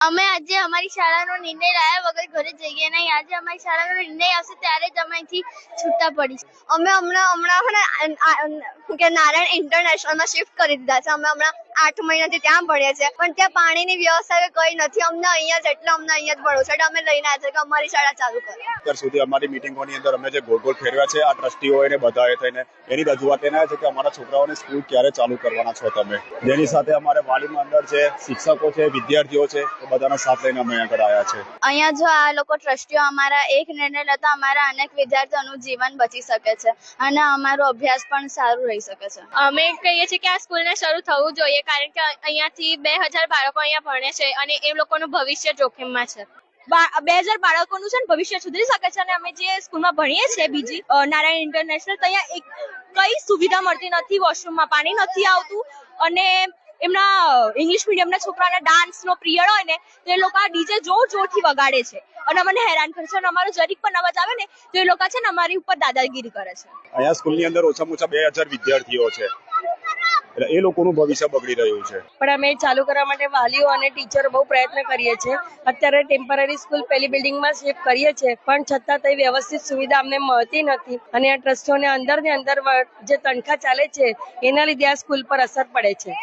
અમે આજે અમારી શાળાનો નિર્ણય લાયા વગર ઘરે જઈએ નહીં. આજે અમારી શાળાનો નિર્ણય આવશે ત્યારે જ અમે અહીંથી છૂટા પડીશું. અમે હમણાં નારાયણ ઇન્ટરનેશનલમાં શિફ્ટ કરી દીધા છે. અમે હમણાં 8 મહિનાથી ત્યાં ભણીએ છીએ, પણ ત્યાં પાણીની વ્યવસ્થા કે કંઈ નથી. અમને અહીંયા જ અમને અહીંયા જ ભણવું છે. અમે લઈને આવ્યા છે કે અમારી શાળા ચાલુ કરો. અત્યાર સુધી અમારી મિટિંગોની અંદર અમે જે ગોળ ફેરવ્યા છે આ ટ્રસ્ટીઓને બધાએ થઈને એની રજૂઆત એના છે કે અમારા છોકરાઓને સ્કૂલ ક્યારે ચાલુ કરવાના છો તમે, જેની સાથે અમારે વાલી મંડળ છે, શિક્ષકો છે, વિદ્યાર્થીઓ છે, બધાનો સાથ લઈને અમે આગળ આવ્યા છે. અહીંયા જો આ લોકો ટ્રસ્ટીઓ અમારા એક નિર્ણય લેતા અમારા અનેક વિદ્યાર્થીઓનું જીવન બચી શકે છે અને અમારો અભ્યાસ પણ સારું રહી શકે છે. અમે કહીએ છીએ કે આ સ્કૂલને શરૂ થવું જોઈએ, કારણ કે અહીંયાથી 2000 બાળકો અહીંયા ભણે છે અને એ લોકોનું ભવિષ્ય જોખમમાં છે. 2000 બાળકોનું છે ને ભવિષ્ય સુધરી શકે છે. અને અમે જે સ્કૂલમાં ભણીએ છીએ બીજી નારાયણ ઇન્ટરનેશનલ, ત્યાં કઈ સુવિધા મળતી નથી. વોશરૂમમાં પાણી નથી આવતું અને એમના ઇંગ્લિશ મીડિયમના છોકરાના ડાન્સનો પિરિયડ હોય ને તો એ લોકો ડીજે જોરથી વગાડે છે અને અમને હેરાન કરે છે. અને અમારો જરીક પણ અવાજ આવે ને તો એ લોકો છે ને અમારી ઉપર દાદાગીરી કરે છે. અહીંયા સ્કૂલની અંદર ઓછામાં ઓછા 2000 વિદ્યાર્થીઓ છે, એટલે એ લોકોનું ભવિષ્ય બગડી રહ્યું છે. પણ અમે ચાલુ કરવા માટે વાલીઓ અને ટીચરો બહુ પ્રયત્ન કરીએ છીએ. અત્યારે ટેમ્પરરી સ્કૂલ પેલી બિલ્ડિંગમાં શિફ્ટ કરીએ છીએ, પણ છતાં તે વ્યવસ્થિત સુવિધા અમને મળતી નથી અને આ ટ્રસ્ટીઓને અંદર ને અંદર જે તણખા ચાલે છે એના લીધે આ સ્કૂલ પર અસર પડે છે.